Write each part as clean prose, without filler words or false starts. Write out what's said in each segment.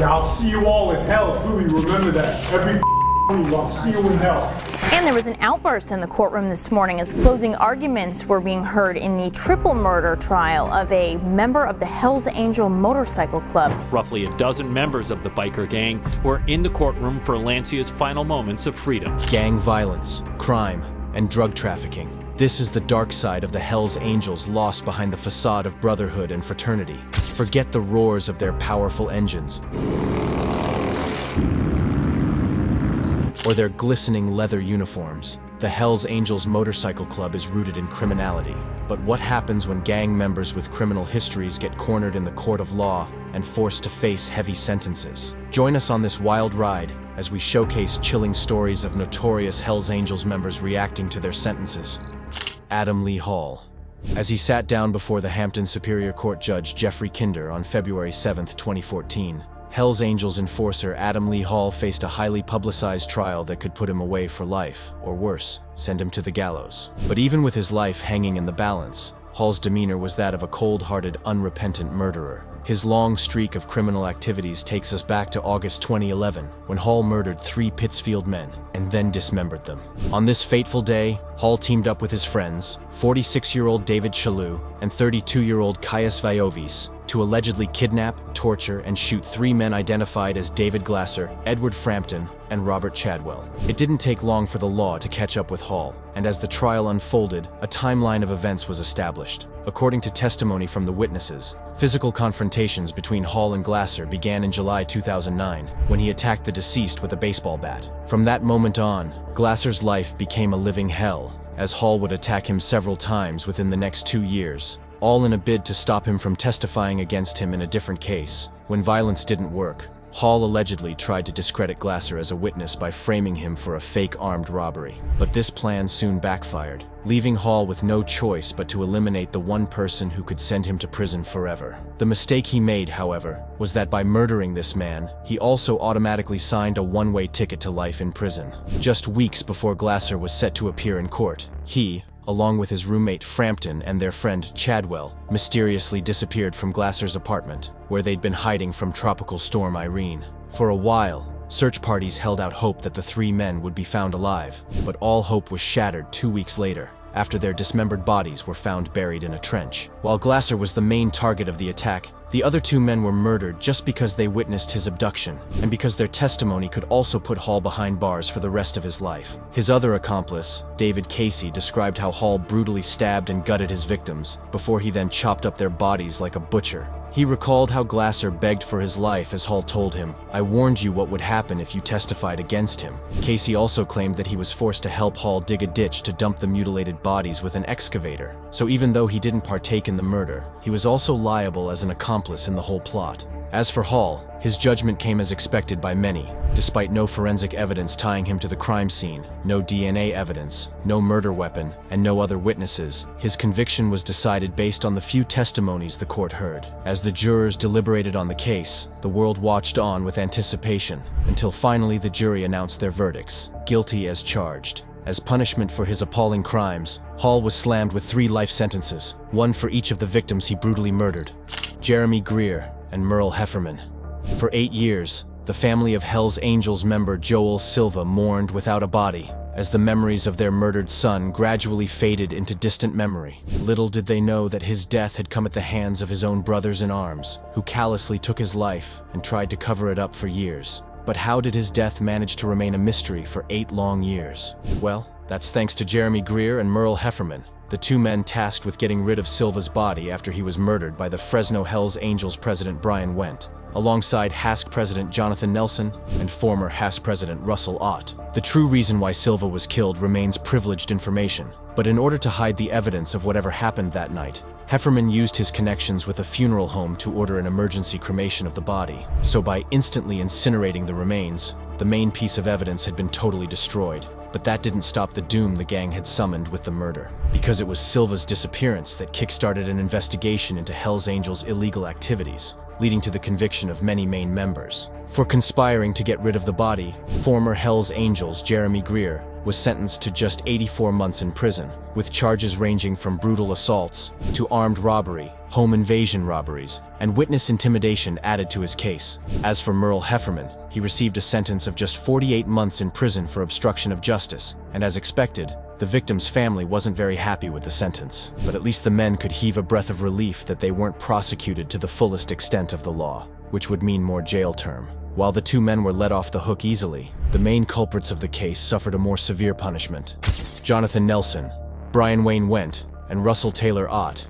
Yeah, I'll see you all in hell, truly remember that. Every you, I'll see you in hell. And there was an outburst in the courtroom this morning as closing arguments were being heard in the triple murder trial of a member of the Hells Angel Motorcycle Club. Roughly a dozen members of the biker gang were in the courtroom for Lancia's final moments of freedom. Gang violence, crime, and drug trafficking. This is the dark side of the Hells Angels lost behind the facade of brotherhood and fraternity. Forget the roars of their powerful engines or their glistening leather uniforms. The Hells Angels Motorcycle Club is rooted in criminality. But what happens when gang members with criminal histories get cornered in the court of law and forced to face heavy sentences? Join us on this wild ride as we showcase chilling stories of notorious Hells Angels members reacting to their sentences. Adam Lee Hall. As he sat down before the Hampton Superior Court Judge Jeffrey Kinder on February 7, 2014, Hells Angels enforcer Adam Lee Hall faced a highly publicized trial that could put him away for life, or worse, send him to the gallows. But even with his life hanging in the balance, Hall's demeanor was that of a cold-hearted, unrepentant murderer. His long streak of criminal activities takes us back to August 2011, when Hall murdered 3 Pittsfield men and then dismembered them. On this fateful day, Hall teamed up with his friends, 46-year-old David Shalo and 32-year-old Caius Veis, to allegedly kidnap, torture, and shoot 3 men identified as David Glasser, Edward Frampton, and Robert Chadwell. It didn't take long for the law to catch up with Hall, and as the trial unfolded, a timeline of events was established. According to testimony from the witnesses, physical confrontations between Hall and Glasser began in July 2009, when he attacked the deceased with a baseball bat. From that moment on, Glasser's life became a living hell, as Hall would attack him several times within the next 2 years, all in a bid to stop him from testifying against him in a different case. When violence didn't work, Hall allegedly tried to discredit Glasser as a witness by framing him for a fake armed robbery. But this plan soon backfired, leaving Hall with no choice but to eliminate the one person who could send him to prison forever. The mistake he made, however, was that by murdering this man, he also automatically signed a one-way ticket to life in prison. Just weeks before Glasser was set to appear in court, he, along with his roommate Frampton and their friend Chadwell, mysteriously disappeared from Glasser's apartment, where they'd been hiding from Tropical Storm Irene. For a while, search parties held out hope that the 3 men would be found alive, but all hope was shattered 2 weeks later, after their dismembered bodies were found buried in a trench. While Glasser was the main target of the attack, the other 2 men were murdered just because they witnessed his abduction, and because their testimony could also put Hall behind bars for the rest of his life. His other accomplice, David Casey, described how Hall brutally stabbed and gutted his victims, before he then chopped up their bodies like a butcher. He recalled how Glasser begged for his life as Hall told him, "I warned you what would happen if you testified against him." Casey also claimed that he was forced to help Hall dig a ditch to dump the mutilated bodies with an excavator. So even though he didn't partake in the murder, he was also liable as an accomplice in the whole plot. As for Hall, his judgment came as expected by many. Despite no forensic evidence tying him to the crime scene, no DNA evidence, no murder weapon, and no other witnesses, his conviction was decided based on the few testimonies the court heard. As the jurors deliberated on the case, the world watched on with anticipation, until finally the jury announced their verdicts: guilty as charged. As punishment for his appalling crimes, Hall was slammed with 3 life sentences, one for each of the victims he brutally murdered: Jeremy Greer and Merle Hefferman. For 8 years, the family of Hells Angels member Joel Silva mourned without a body, as the memories of their murdered son gradually faded into distant memory. Little did they know that his death had come at the hands of his own brothers in arms, who callously took his life and tried to cover it up for years. But how did his death manage to remain a mystery for 8 long years? Well, that's thanks to Jeremy Greer and Merle Hefferman, the 2 men tasked with getting rid of Silva's body after he was murdered by the Fresno Hells Angels president Brian Wendt, alongside HASC president Jonathan Nelson and former HASC president Russell Ott. The true reason why Silva was killed remains privileged information, but in order to hide the evidence of whatever happened that night, Hefferman used his connections with a funeral home to order an emergency cremation of the body. So by instantly incinerating the remains, the main piece of evidence had been totally destroyed. But that didn't stop the doom the gang had summoned with the murder, because it was Silva's disappearance that kickstarted an investigation into Hells Angels' illegal activities, leading to the conviction of many main members. For conspiring to get rid of the body, former Hells Angels Jeremy Greer was sentenced to just 84 months in prison, with charges ranging from brutal assaults to armed robbery, home invasion robberies, and witness intimidation added to his case. As for Merle Hefferman, he received a sentence of just 48 months in prison for obstruction of justice, and as expected, the victim's family wasn't very happy with the sentence. But at least the men could heave a breath of relief that they weren't prosecuted to the fullest extent of the law, which would mean more jail term. While the two men were let off the hook easily, the main culprits of the case suffered a more severe punishment. Jonathan Nelson, Brian Wayne Went, and Russell Taylor Ott.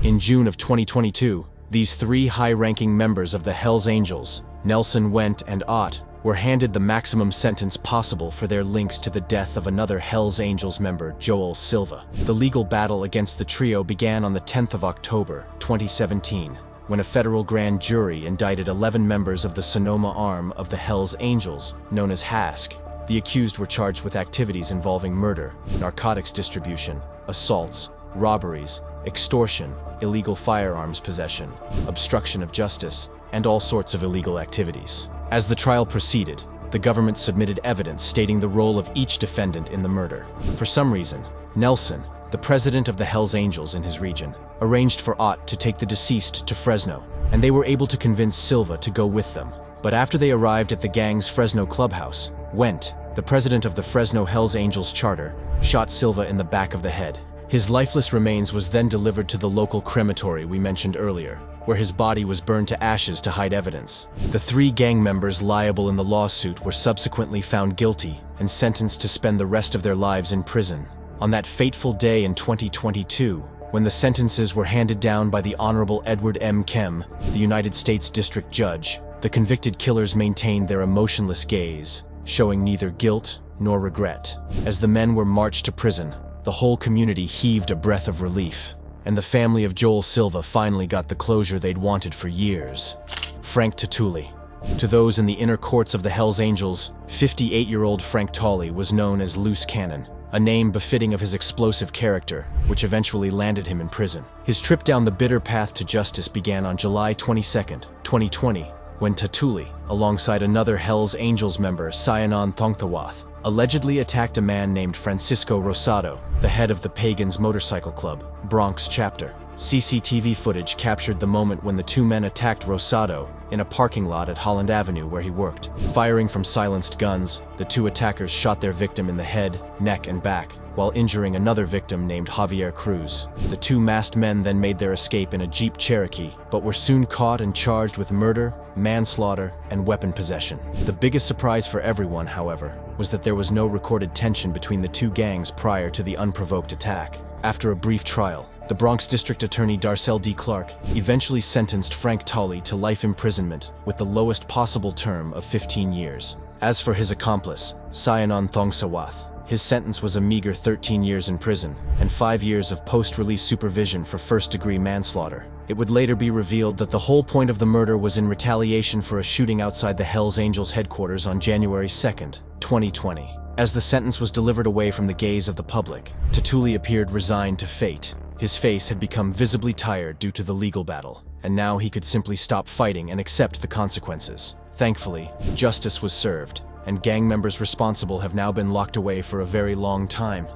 In June of 2022, these three high-ranking members of the Hells Angels, Nelson, Went, and Ott, were handed the maximum sentence possible for their links to the death of another Hells Angels member, Joel Silva. The legal battle against the trio began on the 10th of October, 2017, when a federal grand jury indicted 11 members of the Sonoma arm of the Hells Angels, known as HASC. The accused were charged with activities involving murder, narcotics distribution, assaults, robberies, extortion, illegal firearms possession, obstruction of justice, and all sorts of illegal activities. As the trial proceeded, the government submitted evidence stating the role of each defendant in the murder. For some reason, Nelson, the president of the Hells Angels in his region, arranged for Ott to take the deceased to Fresno, and they were able to convince Silva to go with them. But after they arrived at the gang's Fresno clubhouse, Went, the president of the Fresno Hells Angels charter, shot Silva in the back of the head. His lifeless remains was then delivered to the local crematory we mentioned earlier, where his body was burned to ashes to hide evidence. The three gang members liable in the lawsuit were subsequently found guilty and sentenced to spend the rest of their lives in prison. On that fateful day in 2022, when the sentences were handed down by the Honorable Edward M. Kem, the United States District Judge, the convicted killers maintained their emotionless gaze, showing neither guilt nor regret. As the men were marched to prison, the whole community heaved a breath of relief, and the family of Joel Silva finally got the closure they'd wanted for years. Frank Tatuli. To those in the inner courts of the Hells Angels, 58-year-old Frank Tolley was known as Loose Cannon, a name befitting of his explosive character, which eventually landed him in prison. His trip down the bitter path to justice began on July 22, 2020, when Tatuli, alongside another Hells Angels member, Sayanon Thongthawath, allegedly attacked a man named Francisco Rosado, the head of the Pagans Motorcycle Club, Bronx chapter. CCTV footage captured the moment when the two men attacked Rosado in a parking lot at Holland Avenue where he worked. Firing from silenced guns, the two attackers shot their victim in the head, neck, and back, while injuring another victim named Javier Cruz. The two masked men then made their escape in a Jeep Cherokee, but were soon caught and charged with murder, manslaughter, and weapon possession. The biggest surprise for everyone, however, was that there was no recorded tension between the two gangs prior to the unprovoked attack. After a brief trial, the Bronx District Attorney Darcel D. Clark eventually sentenced Frank Tolley to life imprisonment with the lowest possible term of 15 years. As for his accomplice, Sayanon Thongthawath, his sentence was a meager 13 years in prison and 5 years of post-release supervision for first-degree manslaughter. It would later be revealed that the whole point of the murder was in retaliation for a shooting outside the Hells Angels headquarters on January 2, 2020. As the sentence was delivered away from the gaze of the public, Tatuli appeared resigned to fate. His face had become visibly tired due to the legal battle, and now he could simply stop fighting and accept the consequences. Thankfully, justice was served, and gang members responsible have now been locked away for a very long time.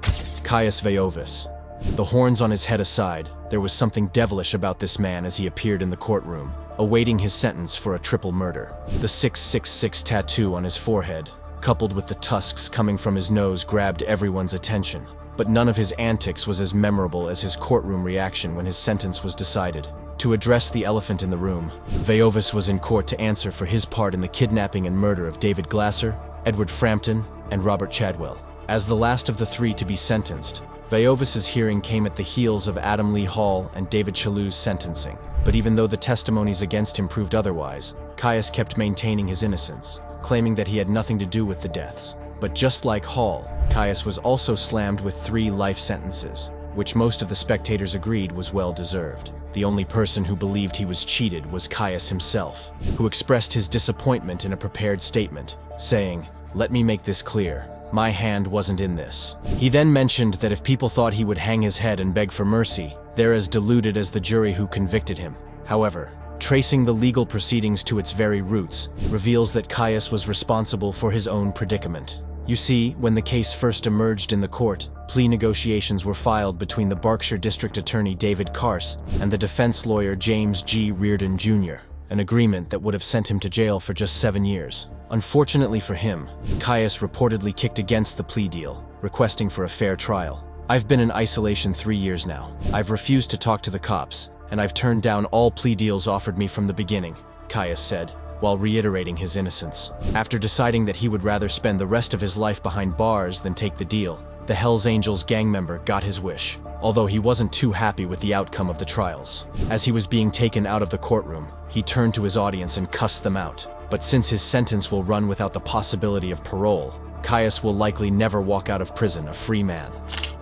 Caius Veiovis. The horns on his head aside, there was something devilish about this man as he appeared in the courtroom, awaiting his sentence for a triple murder. The 666 tattoo on his forehead, coupled with the tusks coming from his nose, grabbed everyone's attention. But none of his antics was as memorable as his courtroom reaction when his sentence was decided. To address the elephant in the room, Veiovis was in court to answer for his part in the kidnapping and murder of David Glasser, Edward Frampton, and Robert Chadwell. As the last of the three to be sentenced, Veiovis's hearing came at the heels of Adam Lee Hall and David Chalou's sentencing. But even though the testimonies against him proved otherwise, Caius kept maintaining his innocence, claiming that he had nothing to do with the deaths. But just like Hall, Caius was also slammed with 3 life sentences, which most of the spectators agreed was well-deserved. The only person who believed he was cheated was Caius himself, who expressed his disappointment in a prepared statement, saying, "Let me make this clear. My hand wasn't in this." He then mentioned that if people thought he would hang his head and beg for mercy, they're as deluded as the jury who convicted him. However, tracing the legal proceedings to its very roots reveals that Caius was responsible for his own predicament. You see, when the case first emerged in the court, plea negotiations were filed between the Berkshire District Attorney David Carse and the defense lawyer James G. Reardon Jr., an agreement that would have sent him to jail for just 7 years. Unfortunately for him, Caius reportedly kicked against the plea deal, requesting for a fair trial. "I've been in isolation 3 years now. I've refused to talk to the cops, and I've turned down all plea deals offered me from the beginning," Caius said, while reiterating his innocence. After deciding that he would rather spend the rest of his life behind bars than take the deal, the Hells Angels gang member got his wish, although he wasn't too happy with the outcome of the trials. As he was being taken out of the courtroom, he turned to his audience and cussed them out. But since his sentence will run without the possibility of parole, Caius will likely never walk out of prison a free man.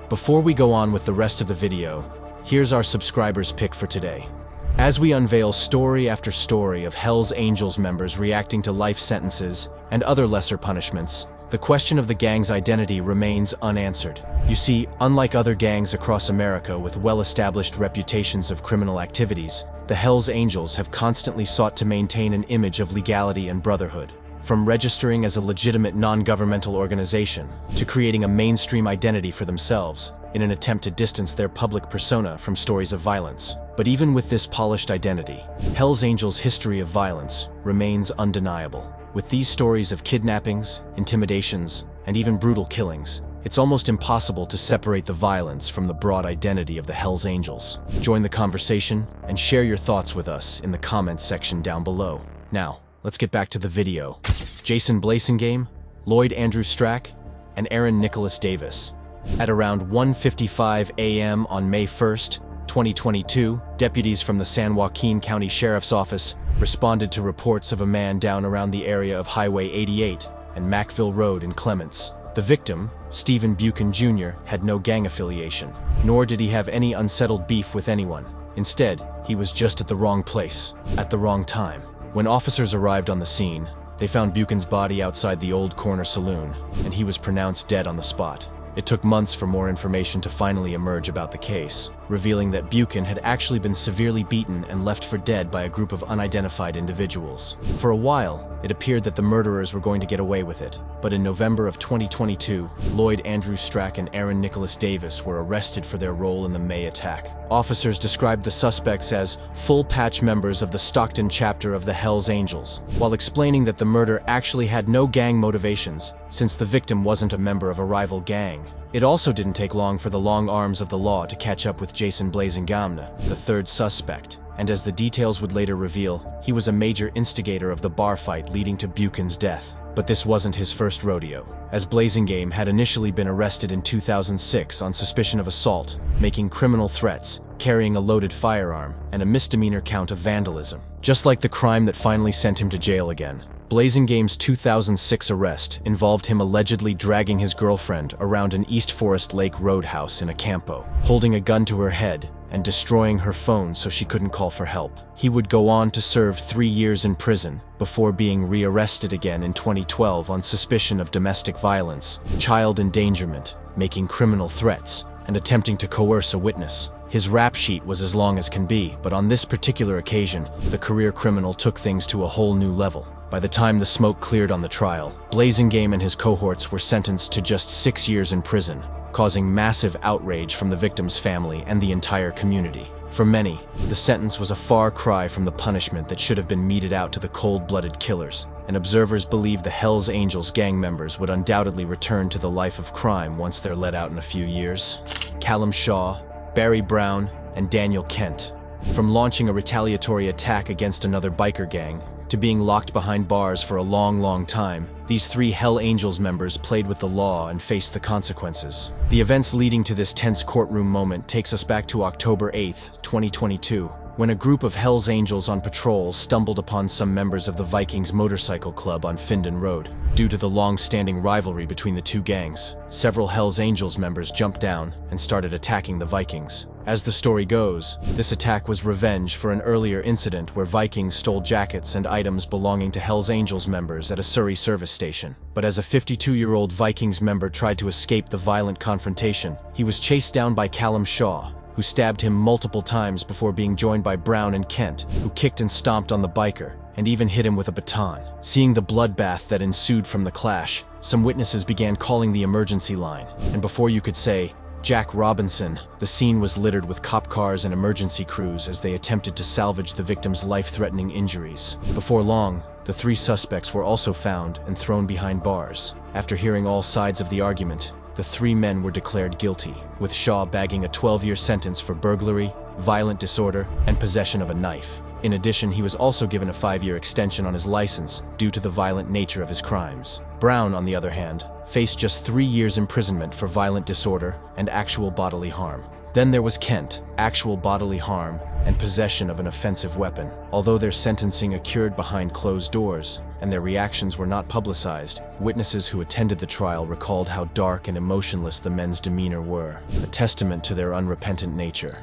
Before we go on with the rest of the video, here's our subscribers' pick for today. As we unveil story after story of Hells Angels members reacting to life sentences and other lesser punishments, the question of the gang's identity remains unanswered. You see, unlike other gangs across America with well-established reputations of criminal activities, the Hells Angels have constantly sought to maintain an image of legality and brotherhood. From registering as a legitimate non-governmental organization to creating a mainstream identity for themselves in an attempt to distance their public persona from stories of violence. But even with this polished identity, Hells Angels' history of violence remains undeniable. With these stories of kidnappings, intimidations, and even brutal killings, it's almost impossible to separate the violence from the broad identity of the Hells Angels. Join the conversation and share your thoughts with us in the comments section down below. Now, let's get back to the video. Jason Blasingame, Lloyd Andrew Strack, and Aaron Nicholas Davis. At around 1:55 a.m. on May 1st, 2022, deputies from the San Joaquin County Sheriff's Office responded to reports of a man down around the area of Highway 88 and Macville Road in Clements. The victim, Stephen Buchan Jr., had no gang affiliation, nor did he have any unsettled beef with anyone. Instead, he was just at the wrong place, at the wrong time. When officers arrived on the scene, they found Buchan's body outside the Old Corner Saloon, and he was pronounced dead on the spot. It took months for more information to finally emerge about the case, revealing that Buchan had actually been severely beaten and left for dead by a group of unidentified individuals. For a while, it appeared that the murderers were going to get away with it, but in November of 2022, Lloyd Andrew Strack and Aaron Nicholas Davis were arrested for their role in the May attack. Officers described the suspects as full-patch members of the Stockton chapter of the Hells Angels, while explaining that the murder actually had no gang motivations, since the victim wasn't a member of a rival gang. It also didn't take long for the long arms of the law to catch up with Jason Blasingame, the third suspect, and as the details would later reveal, he was a major instigator of the bar fight leading to Buchan's death. But this wasn't his first rodeo, as Blasingame had initially been arrested in 2006 on suspicion of assault, making criminal threats, carrying a loaded firearm, and a misdemeanor count of vandalism. Just like the crime that finally sent him to jail again, Blazingame's 2006 arrest involved him allegedly dragging his girlfriend around an East Forest Lake roadhouse in Acampo, holding a gun to her head and destroying her phone so she couldn't call for help. He would go on to serve 3 years in prison before being rearrested again in 2012 on suspicion of domestic violence, child endangerment, making criminal threats, and attempting to coerce a witness. His rap sheet was as long as can be, but on this particular occasion, the career criminal took things to a whole new level. By the time the smoke cleared on the trial, Blasingame and his cohorts were sentenced to just 6 years in prison, causing massive outrage from the victim's family and the entire community. For many, the sentence was a far cry from the punishment that should have been meted out to the cold-blooded killers, and observers believe the Hells Angels gang members would undoubtedly return to the life of crime once they're let out in a few years. Callum Shaw, Barry Brown, and Daniel Kent. From launching a retaliatory attack against another biker gang, to being locked behind bars for a long time, these 3 Hell Angels members played with the law and faced the consequences. The events leading to this tense courtroom moment takes us back to October 8th, 2022, when a group of Hells Angels on patrol stumbled upon some members of the Vikings motorcycle club on Findon Road. Due to the long-standing rivalry between the two gangs, several Hells Angels members jumped down and started attacking the Vikings. As the story goes, this attack was revenge for an earlier incident where Vikings stole jackets and items belonging to Hells Angels members at a Surrey service station. But as a 52-year-old Vikings member tried to escape the violent confrontation, he was chased down by Callum Shaw, who stabbed him multiple times before being joined by Brown and Kent, who kicked and stomped on the biker, and even hit him with a baton. Seeing the bloodbath that ensued from the clash, some witnesses began calling the emergency line, and before you could say, "Jack Robinson," the scene was littered with cop cars and emergency crews as they attempted to salvage the victim's life-threatening injuries. Before long, the 3 suspects were also found and thrown behind bars. After hearing all sides of the argument, the 3 men were declared guilty, with Shaw bagging a 12-year sentence for burglary, violent disorder, and possession of a knife. In addition, he was also given a 5-year extension on his license due to the violent nature of his crimes. Brown, on the other hand, faced just 3 years imprisonment for violent disorder and actual bodily harm. Then there was Kent, actual bodily harm and possession of an offensive weapon. Although their sentencing occurred behind closed doors and their reactions were not publicized, witnesses who attended the trial recalled how dark and emotionless the men's demeanor were, a testament to their unrepentant nature.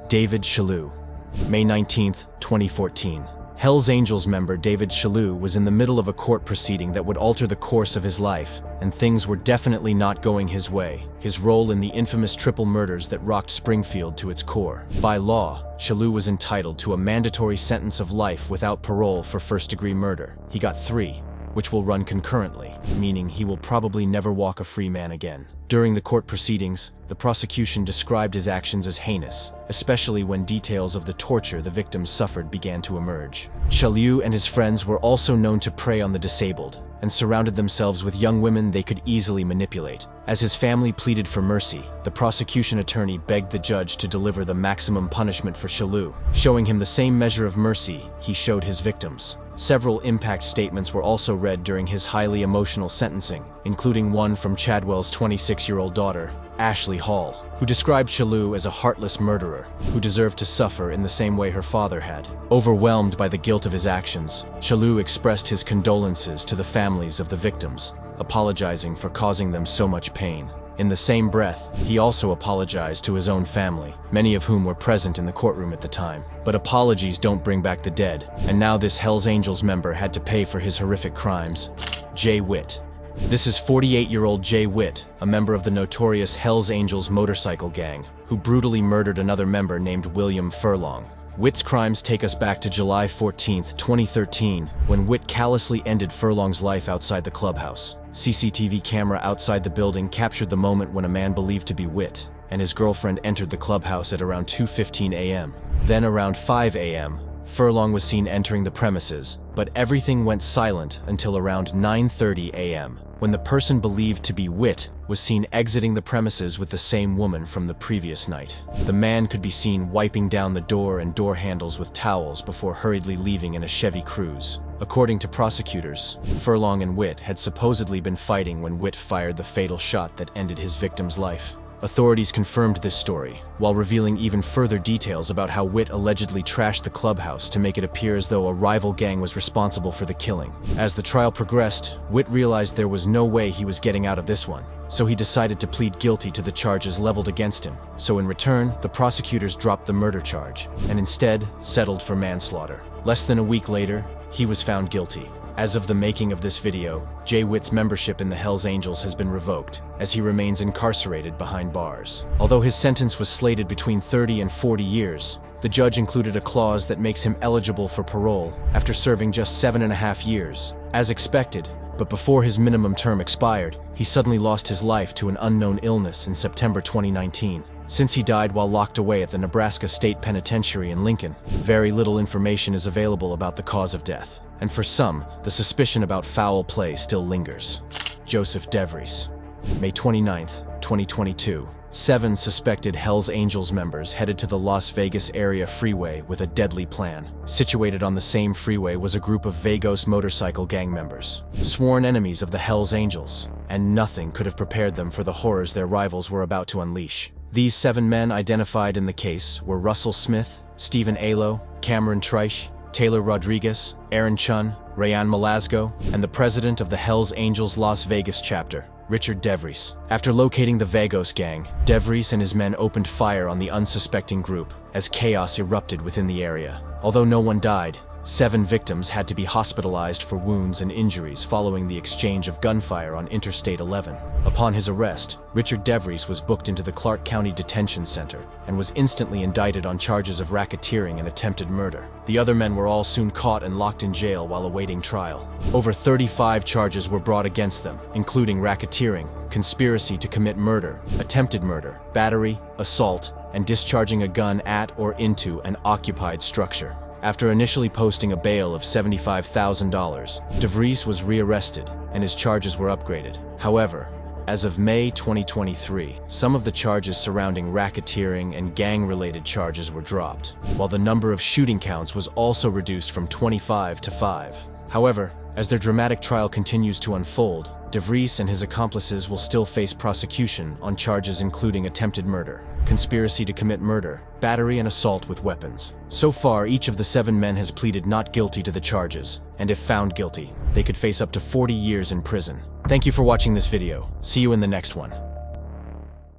David Shalo, May 19, 2014. Hells Angels member David Shalo was in the middle of a court proceeding that would alter the course of his life, and things were definitely not going his way. His role in the infamous triple murders that rocked Springfield to its core. By law, Shalo was entitled to a mandatory sentence of life without parole for first-degree murder. He got 3, which will run concurrently, meaning he will probably never walk a free man again. During the court proceedings, the prosecution described his actions as heinous, especially when details of the torture the victims suffered began to emerge. Shalo and his friends were also known to prey on the disabled, and surrounded themselves with young women they could easily manipulate. As his family pleaded for mercy, the prosecution attorney begged the judge to deliver the maximum punishment for Shalo, showing him the same measure of mercy he showed his victims. Several impact statements were also read during his highly emotional sentencing, including one from Chadwell's 26-year-old daughter, Ashley Hall, who described Shalo as a heartless murderer who deserved to suffer in the same way her father had. Overwhelmed by the guilt of his actions, Shalo expressed his condolences to the families of the victims, apologizing for causing them so much pain. In the same breath, he also apologized to his own family, many of whom were present in the courtroom at the time. But apologies don't bring back the dead, and now this Hells Angels member had to pay for his horrific crimes. Jay Witt. This is 48-year-old Jay Witt, a member of the notorious Hells Angels motorcycle gang, who brutally murdered another member named William Furlong. Witt's crimes take us back to July 14, 2013, when Witt callously ended Furlong's life outside the clubhouse. CCTV camera outside the building captured the moment when a man believed to be Witt and his girlfriend entered the clubhouse at around 2:15 a.m. Then around 5 a.m., Furlong was seen entering the premises, but everything went silent until around 9:30 a.m., when the person believed to be Witt was seen exiting the premises with the same woman from the previous night. The man could be seen wiping down the door and door handles with towels before hurriedly leaving in a Chevy Cruze. According to prosecutors, Furlong and Witt had supposedly been fighting when Witt fired the fatal shot that ended his victim's life. Authorities confirmed this story, while revealing even further details about how Witt allegedly trashed the clubhouse to make it appear as though a rival gang was responsible for the killing. As the trial progressed, Witt realized there was no way he was getting out of this one, so he decided to plead guilty to the charges leveled against him. So in return, the prosecutors dropped the murder charge, and instead settled for manslaughter. Less than a week later, he was found guilty. As of the making of this video, Jay Witt's membership in the Hells Angels has been revoked, as he remains incarcerated behind bars. Although his sentence was slated between 30 and 40 years, the judge included a clause that makes him eligible for parole after serving just 7.5 years. As expected, but before his minimum term expired, he suddenly lost his life to an unknown illness in September 2019. Since he died while locked away at the Nebraska State Penitentiary in Lincoln, very little information is available about the cause of death. And for some, the suspicion about foul play still lingers. Joseph DeVries. May 29, 2022. 7 suspected Hells Angels members headed to the Las Vegas area freeway with a deadly plan. Situated on the same freeway was a group of Vegas motorcycle gang members, sworn enemies of the Hells Angels, and nothing could have prepared them for the horrors their rivals were about to unleash. These 7 men identified in the case were Russell Smith, Stephen Alo, Cameron Treich, Taylor Rodriguez, Aaron Chun, Rayan Malasgo, and the president of the Hells Angels Las Vegas chapter, Richard DeVries. After locating the Vegas gang, DeVries and his men opened fire on the unsuspecting group as chaos erupted within the area. Although no one died, 7 victims had to be hospitalized for wounds and injuries following the exchange of gunfire on Interstate 11. Upon his arrest, Richard DeVries was booked into the Clark County Detention Center and was instantly indicted on charges of racketeering and attempted murder. The other men were all soon caught and locked in jail while awaiting trial. Over 35 charges were brought against them, including racketeering, conspiracy to commit murder, attempted murder, battery, assault, and discharging a gun at or into an occupied structure. After initially posting a bail of $75,000, DeVries was rearrested and his charges were upgraded. However, as of May 2023, some of the charges surrounding racketeering and gang-related charges were dropped, while the number of shooting counts was also reduced from 25 to 5. However, as their dramatic trial continues to unfold, DeVries and his accomplices will still face prosecution on charges including attempted murder, conspiracy to commit murder, battery and assault with weapons. So far, each of the 7 men has pleaded not guilty to the charges, and if found guilty, they could face up to 40 years in prison. Thank you for watching this video. See you in the next one.